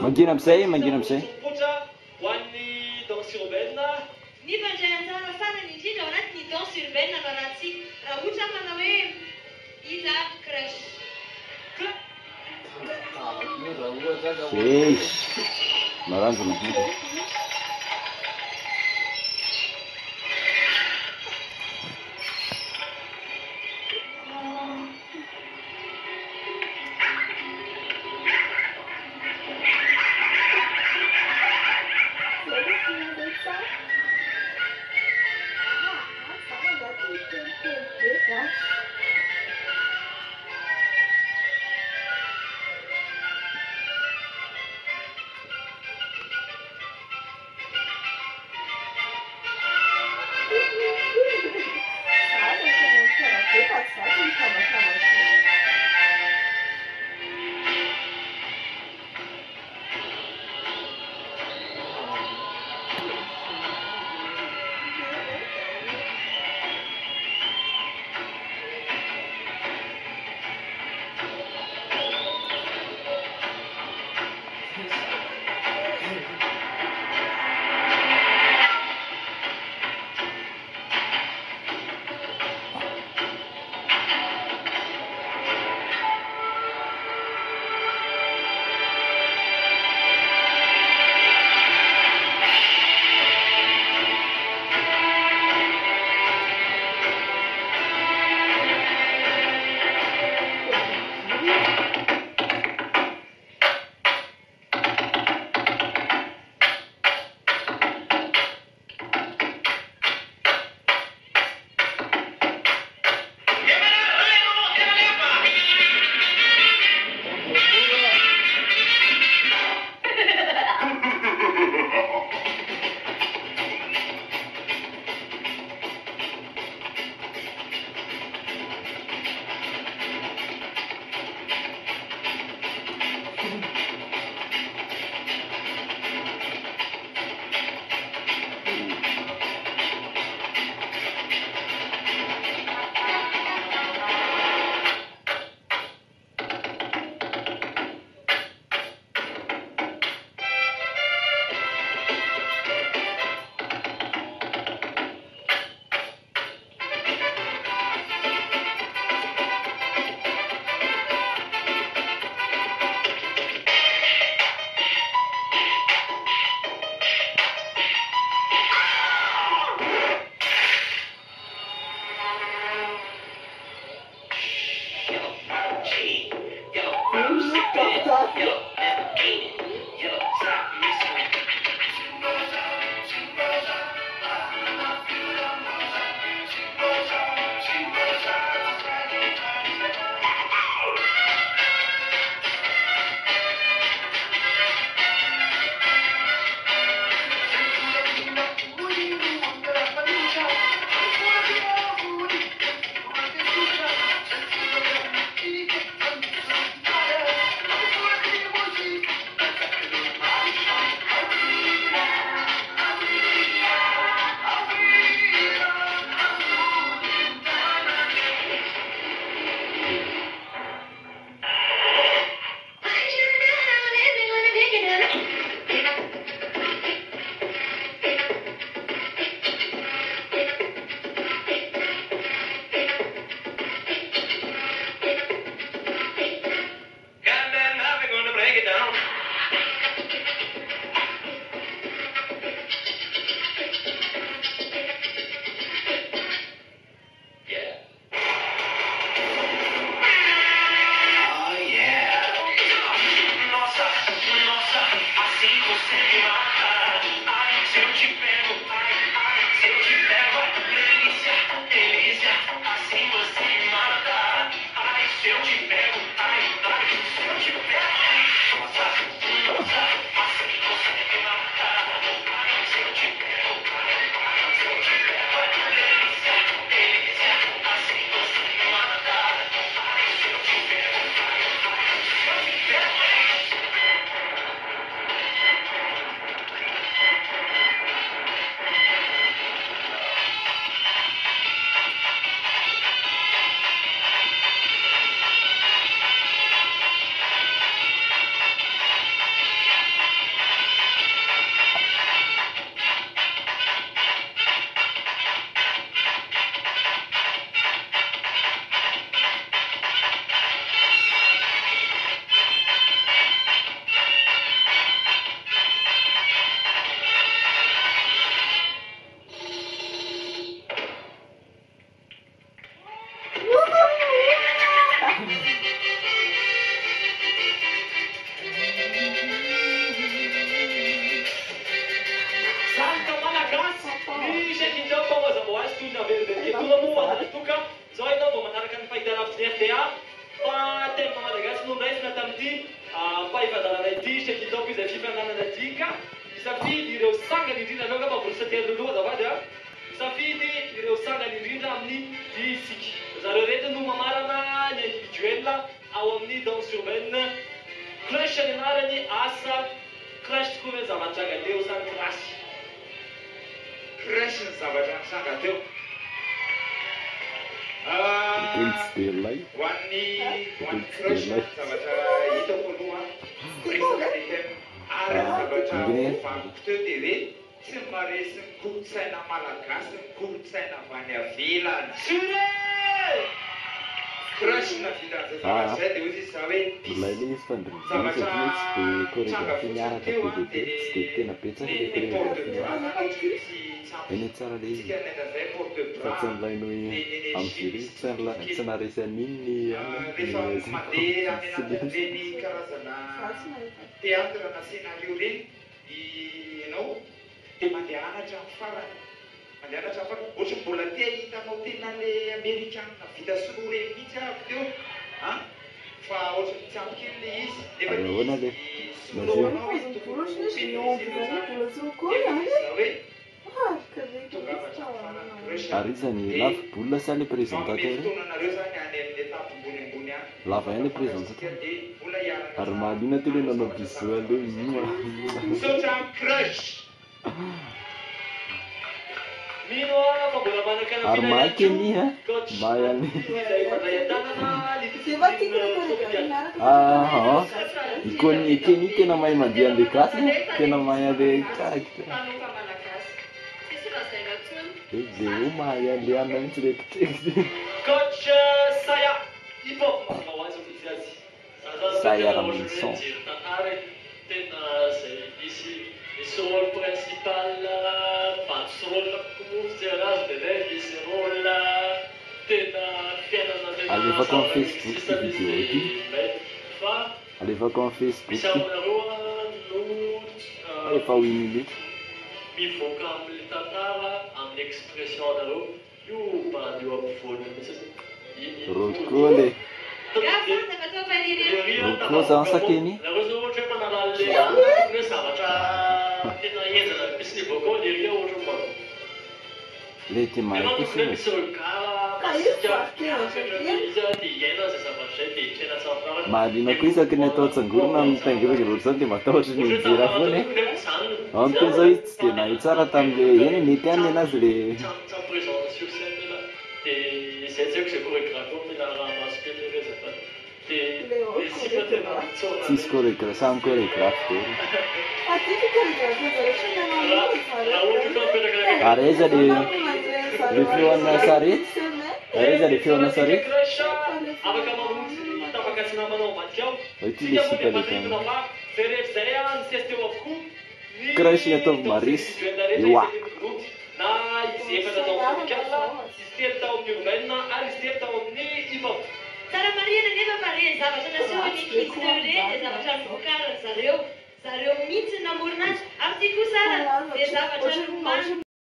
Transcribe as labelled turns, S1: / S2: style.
S1: Magnino amizay, magnino amizay.
S2: Ny fandraisana farany indrindra ao anatin'ny danse urbaine no rahantsika. Raha ohatra manao hoe iza crush.
S1: Ei, maranzana.
S3: azy toy ny avelombeloketola moa anatoka zao ianao mba manaraka ny fahitalavitra ny RDA fa tema malagasy no niraisina tamin'ity fahivazanana ity sekitaoko izay fifananana dika misafidy ireo sangany indrindra aloha ka mavorosatery loloha zavady a misafidy ireo sangany indrindra amin'ny disika zareo reto no mamarana ny individuel ao amin'ny danse urbaine crush ny anarany asa crush tokoa hoe zavatra teo sany crush
S4: crush ny zavatra nisanga teo
S1: Delay.
S4: ho an'ny crush zavatra hitako aloha resaka letem ary zavatra vaniko teo dia hoe tsy maresy ny kolotsaina malagasy ny kolotsaina avany avelany crush na vita an'izay zavatra zay dia ozy izy za hoe
S1: Delay izy fa ndrindra tsy dia chorégraphie miaraka be dia be tsy dia tena betsaka ilay chorégraphie. Eny tsara ilay izy fa tsy nilainy hoe amin'ny jury tsy naresy an'iny
S4: rehefa mandeha any anatin'ireny karazana teatra na scénario reny ianao dia mandeha anatra amin'ny farany mandeha anatra amin'ny farany ohatra mbola te hitanao tena le amerikanina vita soloa reny mihitsy avy teo fa ohatra tsy ampikely le izy
S1: ahoana le
S4: soloanao izy hoe
S1: ary izany lava boula sa le présentateur
S4: fotoananareo zany any amin'ny étape ambony ambony any
S1: lava ihany le présentateur
S4: dia mbola hiarana
S1: ary mahaliana telo hoe nanao visuel hoe
S4: misaotra amin'ny crush
S3: mino fa mbola manaka
S1: ary mahaky any mahany ikony ekeny tena mahay mandeha an'le gasy tena mahay an'le kaky
S2: Tanoka malagasy. Tsisy lazaina intsony.
S1: de o mahay an'le anina mihitsy rekitreki
S3: coach Saya hip-hop manao azy misy azy
S1: Saya Raminson.
S3: tena zay misy misy rôle principal batsy rôle komofotsy anazy dia zay misy rôle tena fiainana tena
S1: alefako amin'ny Facebook ty vidéo ty
S3: fa
S1: alefako amin'ny Facebook
S3: misy
S1: ty
S3: aminareo no
S1: efa 8 minutes
S3: mivoaka amin'ny tantara amin'ny expression anareo io mbanio amin'ny voalohany mihitsy
S1: rokole
S2: Gafa, dapat tahu apa ini?
S1: roko zany sakeny
S3: nareo zao ohatra hoe manala le hoe zavatra tena enjana misy ny vocal dia ria ohatra mba
S1: le ty mahay
S3: ianao
S1: kosa
S3: tokony misy regard masika izy dia iaina zay zavatra zay dia tena safarany
S1: mahaliana koa isaky ny atao tsangorona mitaingirana loatra zany dia matahotra ny mijery foana antony zao izy tsy dia nahay tsara tamin'le eny mety any anazy le
S3: tsy présente sur scène là dia zay tsy haiko zay chorégraphie mila raha masika ny resaka dia sy fa tena mitsaona
S1: tsisy chorégraphe samy chorégraphe de
S3: raha ohatra ka mipetraka
S1: ary aiza le feoana sarety ary aiza le feoana sarety
S3: afaka mamonjy tapaka tsy namanao ambadika ao
S1: ity le sika le
S3: manintona fa zay rehetra zay ny sesy teo avokoa
S1: crush ny ataovy marisy eoa
S3: na izy efatra tao amin'ny kasa izy telo tao amin'ny urbaine ary izy telo tao amin'ny hip-hop
S2: Cara marina nefa pare zavatra naseho ny kizy teo ireny dia zavatra nivokarana zareo mihitsy namorona azy ary ty kosa dia zavatra nomano